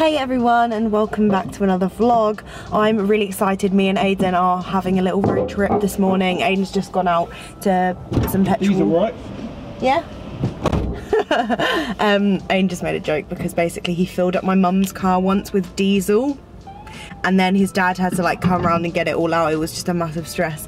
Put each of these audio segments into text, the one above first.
Hey everyone, and welcome back to another vlog. I'm really excited. Me and Aiden are having a little road trip this morning. Aiden's just gone out to some petrol. He's alright. Yeah? Aiden just made a joke because basically he filled up my mum's car once with diesel and then his dad had to like come around and get it all out. It was just a massive stress.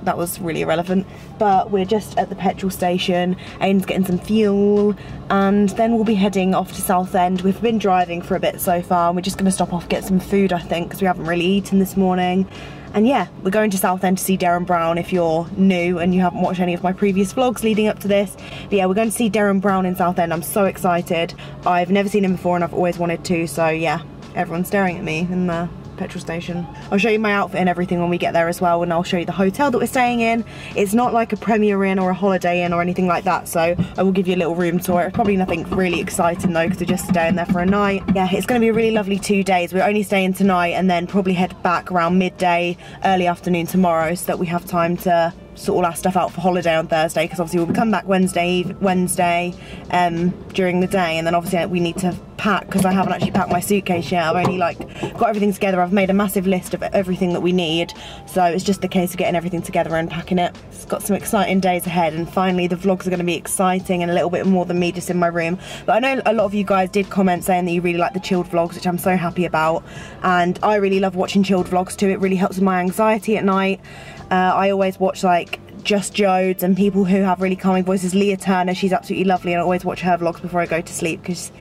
That was really irrelevant, but we're just at the petrol station. Aiden's getting some fuel and then we'll be heading off to Southend. We've been driving for a bit so far and we're just going to stop off, get some food I think, because we haven't really eaten this morning. And yeah, we're going to Southend to see Darren Brown. If you're new and you haven't watched any of my previous vlogs leading up to this, but yeah, we're going to see Darren Brown in Southend. I'm so excited. I've never seen him before and I've always wanted to, so yeah, everyone's staring at me in the petrol station. I'll show you my outfit and everything when we get there as well, and I'll show you the hotel that we're staying in. It's not like a Premier Inn or a Holiday Inn or anything like that, so I will give you a little room tour. It's probably nothing really exciting though, because we're just staying there for a night. Yeah, it's going to be a really lovely 2 days. We're only staying tonight and then probably head back around midday, early afternoon tomorrow, so that we have time to sort all our stuff out for holiday on Thursday, because obviously we'll come back Wednesday during the day, and then obviously we need to pack, because I haven't actually packed my suitcase yet. I've only like got everything together. I've made a massive list of everything that we need, so it's just a case of getting everything together and packing it. It's got some exciting days ahead, and finally the vlogs are going to be exciting and a little bit more than me just in my room. But I know a lot of you guys did comment saying that you really like the chilled vlogs, which I'm so happy about, and I really love watching chilled vlogs too. It really helps with my anxiety at night. I always watch like Just Jodes and people who have really calming voices. Leah Turner, she's absolutely lovely, and I always watch her vlogs before I go to sleep because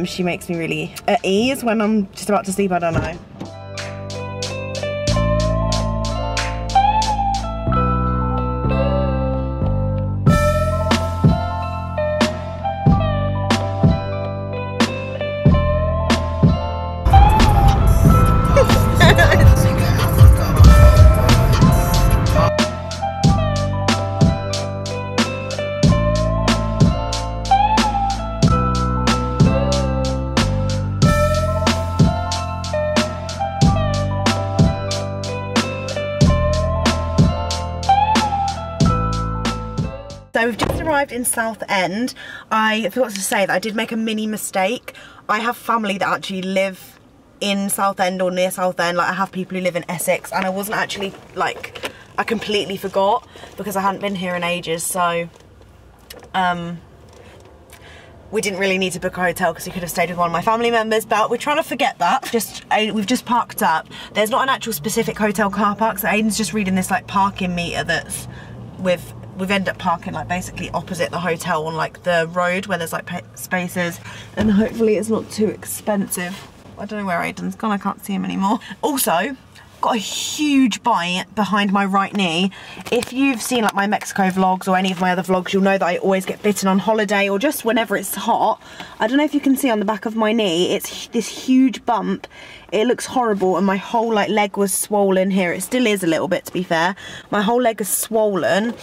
she makes me really at ease when I'm just about to sleep. I don't know. So we've just arrived in Southend. I forgot to say that I did make a mini mistake. I have family that actually live in Southend or near Southend. Like I have people who live in Essex, and I wasn't actually like, I completely forgot because I hadn't been here in ages. So we didn't really need to book a hotel because we could have stayed with one of my family members, but we're trying to forget that. We've just parked up. There's not an actual specific hotel car park, so Aiden's just reading this like parking meter that's we've ended up parking like basically opposite the hotel on like the road where there's like spaces, and hopefully it's not too expensive. I don't know where Aiden's gone, I can't see him anymore. Also, got a huge bite behind my right knee. If you've seen like my Mexico vlogs or any of my other vlogs, you'll know that I always get bitten on holiday or just whenever it's hot. I don't know if you can see on the back of my knee, it's this huge bump. It looks horrible, and my whole like leg was swollen here. It still is a little bit, to be fair. My whole leg is swollen.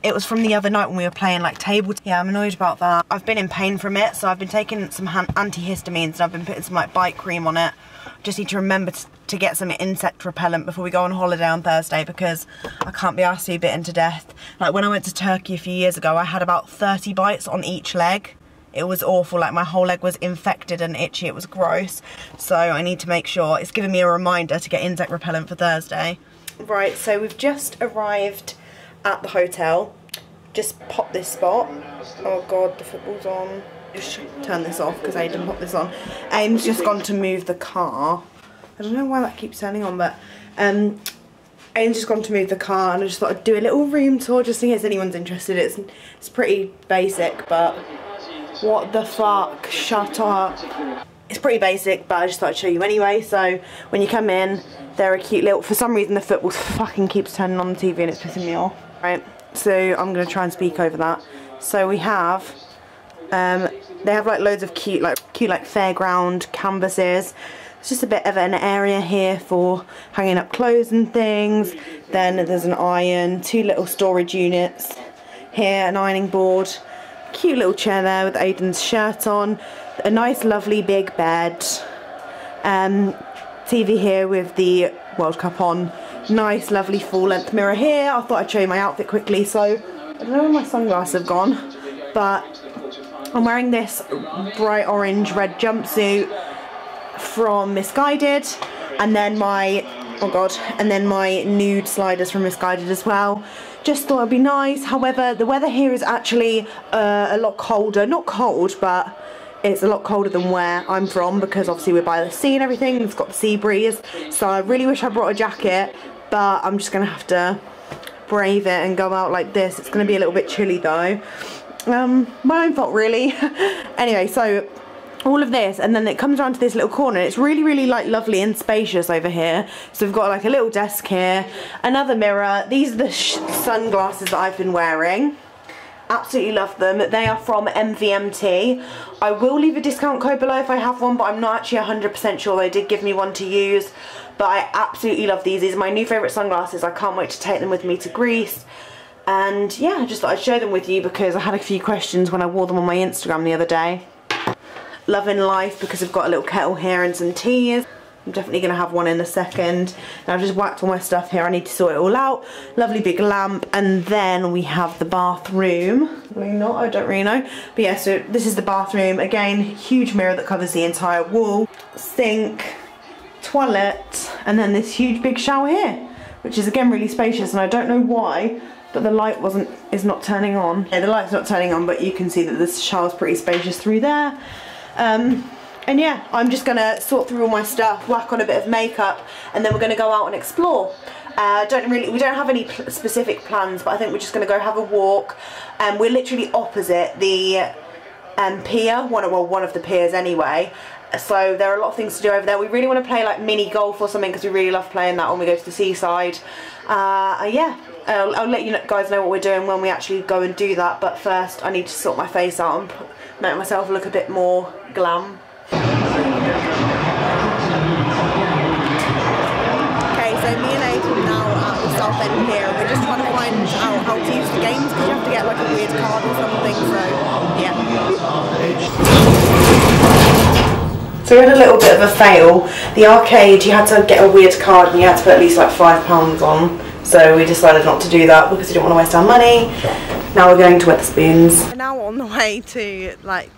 It was from the other night when we were playing like table. Yeah, I'm annoyed about that. I've been in pain from it, so I've been taking some antihistamines and I've been putting some like bite cream on it. Just need to remember to get some insect repellent before we go on holiday on Thursday, because I can't be asked to be bitten to death. Like when I went to Turkey a few years ago, I had about 30 bites on each leg. It was awful, like my whole leg was infected and itchy, it was gross. So I need to make sure, it's giving me a reminder to get insect repellent for Thursday. Right, so we've just arrived at the hotel. Just popped this spot. Oh God, the football's on. Just turn this off because I didn't pop this on. Aiden's just gone to move the car. I don't know why that keeps turning on, but Aiden's just gone to move the car, and I just thought I'd do a little room tour just in case anyone's interested. It's pretty basic, but what the fuck, shut up. It's pretty basic, but I just thought I'd show you anyway. So when you come in, they're a cute little, for some reason the football fucking keeps turning on the TV and it's pissing me off. Right, so I'm gonna try and speak over that. So we have, they have like loads of cute like fairground canvases. It's just a bit of an area here for hanging up clothes and things. Then there's an iron, 2 little storage units. Here, an ironing board. Cute little chair there with Aiden's shirt on. A nice lovely big bed. TV here with the World Cup on. Nice lovely full length mirror here. I thought I'd show you my outfit quickly. So, I don't know where my sunglasses have gone, but I'm wearing this bright orange red jumpsuit. from Misguided, and then my, oh god, and then my nude sliders from Misguided as well. Just thought it'd be nice. However, the weather here is actually a lot colder. Not cold, but it's a lot colder than where I'm from, because obviously we're by the sea and everything. It's got the sea breeze, so I really wish I brought a jacket, but I'm just gonna have to brave it and go out like this. It's gonna be a little bit chilly though. My own fault really. Anyway, so all of this, and then it comes around to this little corner. It's really, really like lovely and spacious over here. So we've got like a little desk here, another mirror. These are the sunglasses that I've been wearing. Absolutely love them. They are from MVMT. I will leave a discount code below if I have one, but I'm not actually 100% sure. They did give me one to use, but I absolutely love these. These are my new favourite sunglasses. I can't wait to take them with me to Greece. And yeah, I just thought I'd share them with you because I had a few questions when I wore them on my Instagram the other day. Loving life, because I've got a little kettle here and some teas. I'm definitely going to have one in a second. And I've just whacked all my stuff here. I need to sort it all out. Lovely big lamp. And then we have the bathroom. Maybe not, I don't really know. But yeah, so this is the bathroom. Again, huge mirror that covers the entire wall. Sink, toilet, and then this huge big shower here, which is again really spacious. And I don't know why, but the light is not turning on. Yeah, the light's not turning on, but you can see that this shower's pretty spacious through there. And yeah, I'm just gonna sort through all my stuff, whack on a bit of makeup, and then we're gonna go out and explore. We don't have any specific plans, but I think we're just gonna go have a walk. We're literally opposite the pier, one of the piers anyway. So there are a lot of things to do over there. We really want to play like mini golf or something, because we really love playing that when we go to the seaside. Yeah, I'll let you guys know what we're doing when we actually go and do that. But first, I need to sort my face out and make myself look a bit more glam. Okay, so me and Aiden are now at the south end here. We're just trying to find out how to use the games, because you have to get like a weird card or something, so yeah. So we had a little bit of a fail. The arcade, you had to get a weird card and you had to put at least like £5 on. So we decided not to do that because we didn't want to waste our money. Now we're going to Wetherspoons. We're now on the way to, like,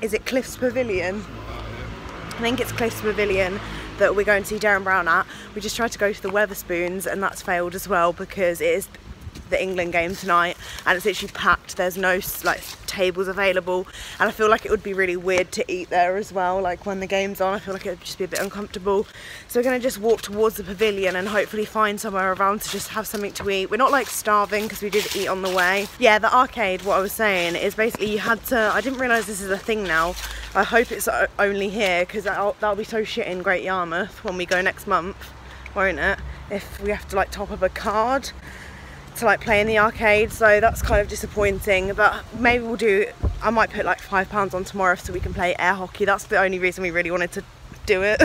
is it Cliff's Pavilion? I think it's Cliff's Pavilion that we're going to see Darren Brown at. We just tried to go to the Wetherspoons and that's failed as well, because it is the England game tonight and it's literally packed. There's no like tables available, and I feel like it would be really weird to eat there as well. Like when the game's on, I feel like it would just be a bit uncomfortable. So we're gonna just walk towards the pavilion and hopefully find somewhere around to just have something to eat. We're not like starving because we did eat on the way. Yeah, the arcade, what I was saying is basically you had to, I didn't realise this is a thing now. I hope it's only here, because that'll be so shit in Great Yarmouth when we go next month, won't it? If we have to like top up a card to like play in the arcade, so that's kind of disappointing. But maybe we'll do, I might put like £5 on tomorrow so we can play air hockey. That's the only reason we really wanted to do it,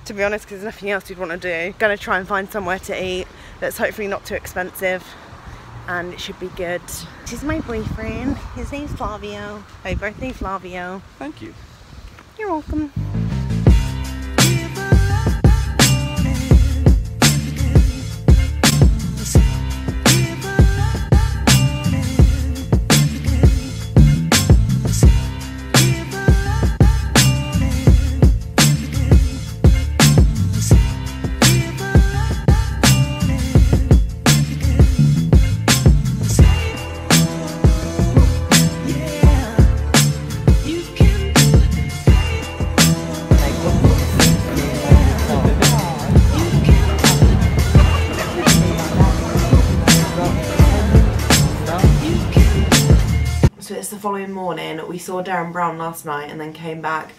to be honest, because there's nothing else we'd want to do. Gonna try and find somewhere to eat that's hopefully not too expensive, and it should be good. This is my boyfriend, his name's Flavio. Happy birthday, Flavio. Thank you. You're welcome. The following morning we saw Darren Brown last night and then came back,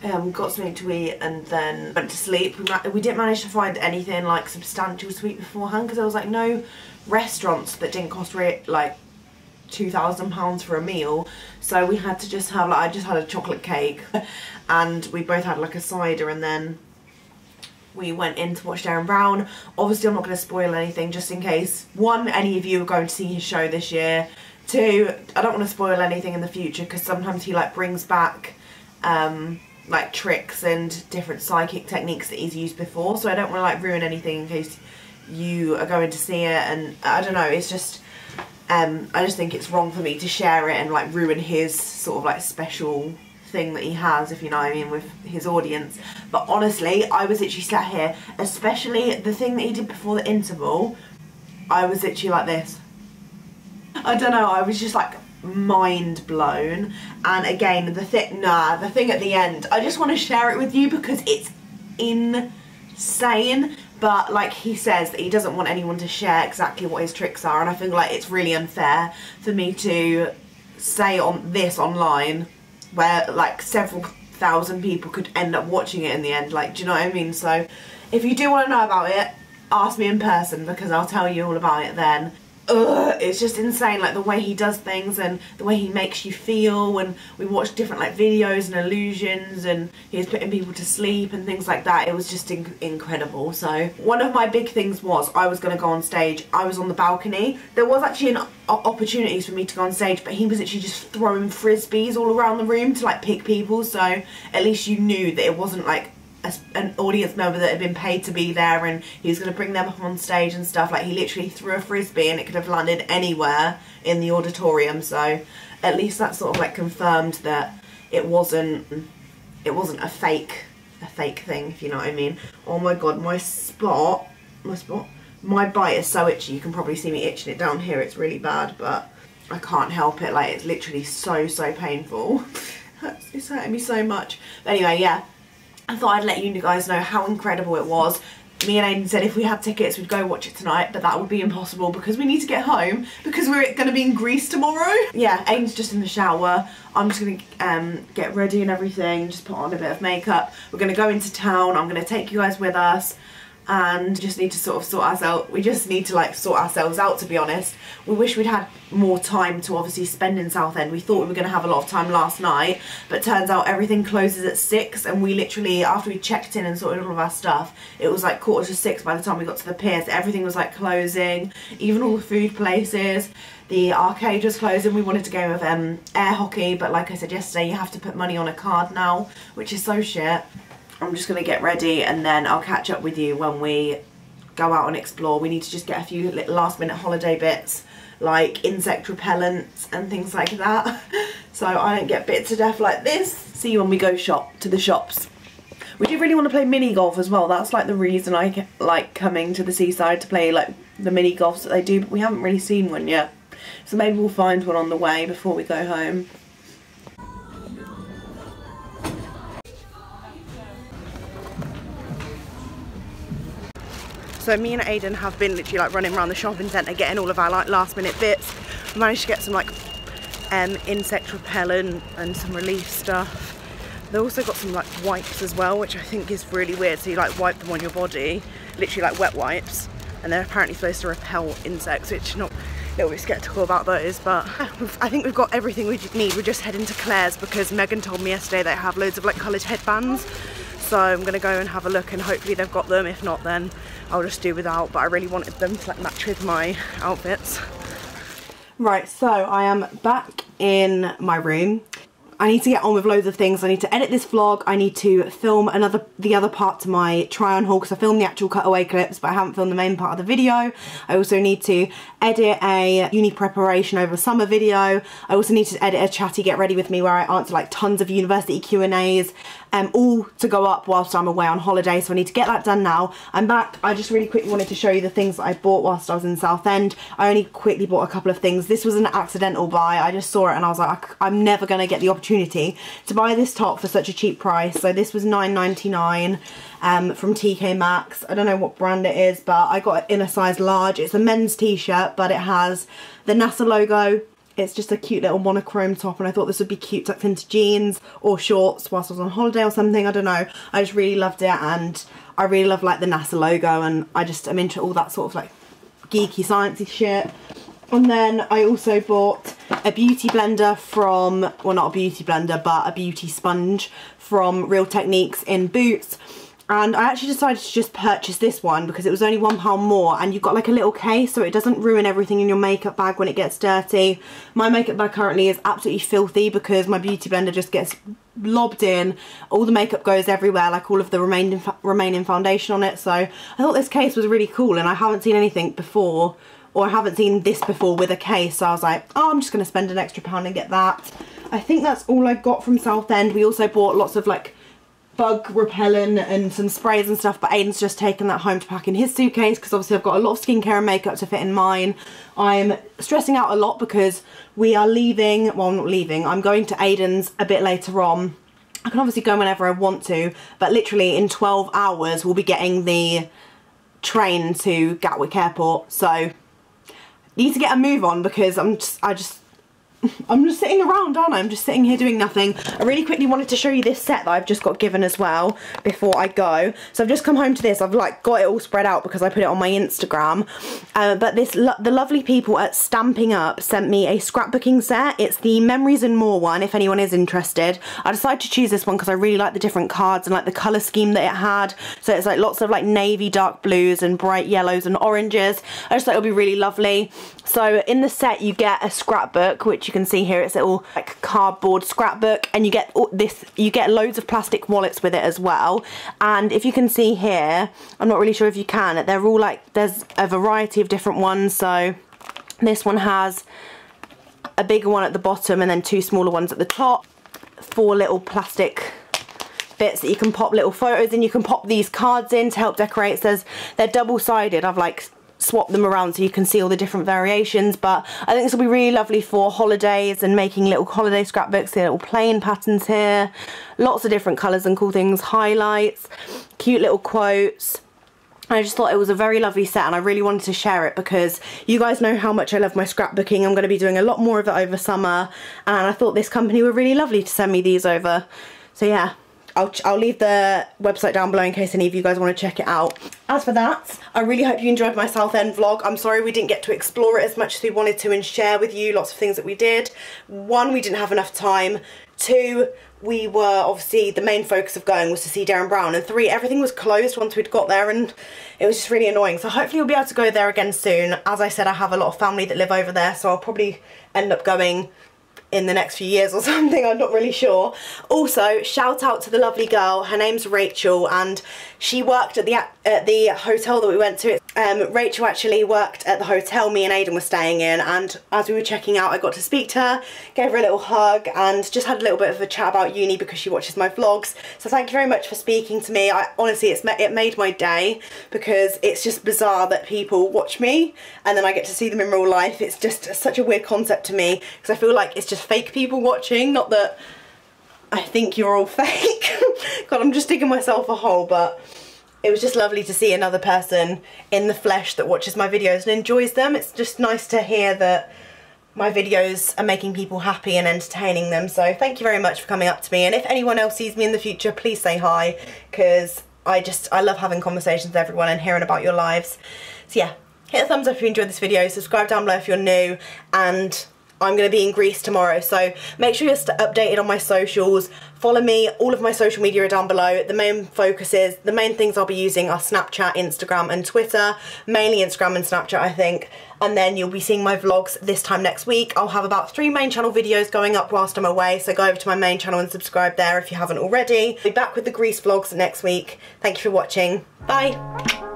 got something to eat and then went to sleep. We didn't manage to find anything like substantial to eat beforehand, because there was like no restaurants that didn't cost like £2,000 for a meal, so we had to just have like, I just had a chocolate cake and we both had like a cider, and then we went in to watch Darren Brown. Obviously I'm not going to spoil anything, just in case, one, any of you are going to see his show this year. Two, I don't want to spoil anything in the future, because sometimes he like brings back like tricks and different psychic techniques that he's used before, so I don't want to like ruin anything in case you are going to see it. And I don't know, it's just I just think it's wrong for me to share it and like ruin his sort of like special thing that he has, if you know what I mean, with his audience. But honestly, I was literally sat here, especially the thing that he did before the interval, I was literally like this. I don't know, I was just like mind blown. And again, the thing at the end, I just want to share it with you because it's insane. But like he says that he doesn't want anyone to share exactly what his tricks are, and I feel like it's really unfair for me to say on this online where like several thousand people could end up watching it in the end, like, do you know what I mean? So if you do want to know about it, ask me in person because I'll tell you all about it then. It's just insane, like the way he does things and the way he makes you feel. When we watched different like videos and illusions and he was putting people to sleep and things like that, it was just incredible. So one of my big things was I was going to go on stage. I was on the balcony. There was actually opportunities for me to go on stage, but he was actually just throwing frisbees all around the room to like pick people, so at least you knew that it wasn't like an audience member that had been paid to be there and he was going to bring them up on stage and stuff. Like, he literally threw a frisbee and it could have landed anywhere in the auditorium, so at least that sort of like confirmed that it wasn't a fake thing, if you know what I mean. Oh my god, my bite is so itchy. You can probably see me itching it down here. It's really bad, but I can't help it. Like, it's literally so painful. It's hurting me so much. But anyway, yeah, I thought I'd let you guys know how incredible it was. Me and Aiden said if we had tickets we'd go watch it tonight, but that would be impossible because we need to get home because we're going to be in Greece tomorrow. Yeah, Aiden's just in the shower. I'm just going to get ready and everything, just put on a bit of makeup. We're going to go into town. I'm going to take you guys with us. And just need to sort of sort ourselves, we just need to like sort ourselves out, to be honest. We wish we'd had more time to obviously spend in Southend. We thought we were going to have a lot of time last night, but turns out everything closes at 6, and we literally, after we checked in and sorted all of our stuff, it was like 5:45 by the time we got to the pier. So everything was like closing, even all the food places. The arcade was closing. We wanted to go with air hockey, but like I said yesterday, you have to put money on a card now, which is so shit. I'm just going to get ready and then I'll catch up with you when we go out and explore. We need to just get a few last minute holiday bits like insect repellents and things like that so I don't get bit to death like this. See you when we go to the shops. We do really want to play mini golf as well. That's like the reason I like coming to the seaside, to play like the mini golfs that they do, but we haven't really seen one yet. So maybe we'll find one on the way before we go home. So me and Aiden have been literally like running around the shopping centre getting all of our like last minute bits. We managed to get some like insect repellent and some relief stuff. They also got some like wipes as well, which I think is really weird. So you like wipe them on your body, literally like wet wipes, and they're apparently supposed to repel insects, which I'm not a little bit sceptical about those, but I think we've got everything we need. We're just heading to Claire's because Megan told me yesterday they have loads of like coloured headbands. So I'm going to go and have a look and hopefully they've got them. If not, then I'll just do without, but I really wanted them to like match with my outfits. Right, so I am back in my room. I need to get on with loads of things. I need to edit this vlog. I need to film the other part to my try on haul because I filmed the actual cutaway clips, but I haven't filmed the main part of the video. I also need to edit a uni preparation over summer video. I also need to edit a chatty get ready with me where I answer like tons of university Q&As, all to go up whilst I'm away on holiday. So I need to get that done now. I'm back. I just really quickly wanted to show you the things that I bought whilst I was in Southend. I only quickly bought a couple of things. This was an accidental buy. I just saw it and I was like, I'm never going to get the opportunity to buy this top for such a cheap price. So this was $9.99 from TK Maxx. I don't know what brand it is, but I got it in a size large. It's a men's t-shirt, but it has the NASA logo. It's just a cute little monochrome top, and I thought this would be cute tucked into jeans or shorts whilst I was on holiday or something. I don't know. I just really loved it, and I really love like the NASA logo, and I just am into all that sort of like geeky sciencey shit. And then I also bought a beauty blender from, well, not a beauty blender, but a beauty sponge from Real Techniques in Boots. And I actually decided to just purchase this one because it was only £1 more, and you've got like a little case so it doesn't ruin everything in your makeup bag when it gets dirty. My makeup bag currently is absolutely filthy because my beauty blender just gets lobbed in, all the makeup goes everywhere, like all of the remaining foundation on it. So I thought this case was really cool, and I haven't seen anything before, or I haven't seen this before with a case, so I was like, oh, I'm just going to spend an extra £1 and get that. I think that's all I got from Southend. We also bought lots of like bug repellent and some sprays and stuff, but Aiden's just taken that home to pack in his suitcase because obviously I've got a lot of skincare and makeup to fit in mine. I'm stressing out a lot because we are leaving, well, I'm not leaving, I'm going to Aiden's a bit later on. I can obviously go whenever I want to, but literally in 12 hours we'll be getting the train to Gatwick Airport, so need to get a move on because I'm just sitting around, aren't I? I'm just sitting here doing nothing. I really quickly wanted to show you this set that I've just got given as well before I go. So I've just come home to this. I've like got it all spread out because I put it on my Instagram. But the lovely people at Stamping Up sent me a scrapbooking set. It's the Memories and More one, if anyone is interested. I decided to choose this one because I really like the different cards and like the colour scheme that it had. So it's like lots of like navy, dark blues and bright yellows and oranges. I just thought it would be really lovely. So in the set you get a scrapbook, which you can see here, it's a little like cardboard scrapbook, and you get this, you get loads of plastic wallets with it as well. And if you can see here, I'm not really sure if you can, they're all like, there's a variety of different ones. So this one has a bigger one at the bottom and then two smaller ones at the top, 4 little plastic bits that you can pop little photos in. You can pop these cards in to help decorate. It says they're double-sided. I've like swap them around so you can see all the different variations, but I think this will be really lovely for holidays and making little holiday scrapbooks. The little plain patterns here, lots of different colours and cool things, highlights, cute little quotes. I just thought it was a very lovely set and I really wanted to share it because you guys know how much I love my scrapbooking. I'm going to be doing a lot more of it over summer, and I thought this company were really lovely to send me these over. So yeah, I'll leave the website down below in case any of you guys want to check it out. As for that, I really hope you enjoyed my Southend vlog. I'm sorry we didn't get to explore it as much as we wanted to and share with you lots of things that we did. 1, we didn't have enough time. 2, we were obviously, the main focus of going was to see Darren Brown. And 3, everything was closed once we'd got there and it was just really annoying. So hopefully we'll be able to go there again soon. As I said, I have a lot of family that live over there, so I'll probably end up going in the next few years or something, I'm not really sure. Also, shout out to the lovely girl, her name's Rachel, and she worked at the hotel that we went to. Rachel actually worked at the hotel me and Aiden were staying in, and as we were checking out I got to speak to her, gave her a little hug and just had a little bit of a chat about uni because she watches my vlogs. So thank you very much for speaking to me. Honestly, it made my day because it's just bizarre that people watch me and then I get to see them in real life. It's just such a weird concept to me because I feel like it's just fake people watching, not that I think you're all fake. God, I'm just digging myself a hole, but it was just lovely to see another person in the flesh that watches my videos and enjoys them. It's just nice to hear that my videos are making people happy and entertaining them. So thank you very much for coming up to me, and if anyone else sees me in the future, please say hi because I love having conversations with everyone and hearing about your lives. So yeah, hit a thumbs up if you enjoyed this video, subscribe down below if you're new, and I'm going to be in Greece tomorrow, so make sure you're updated on my socials. Follow me, all of my social media are down below. The main things I'll be using are Snapchat, Instagram and Twitter. Mainly Instagram and Snapchat, I think. And then you'll be seeing my vlogs this time next week. I'll have about 3 main channel videos going up whilst I'm away, so go over to my main channel and subscribe there if you haven't already. I'll be back with the Greece vlogs next week. Thank you for watching. Bye!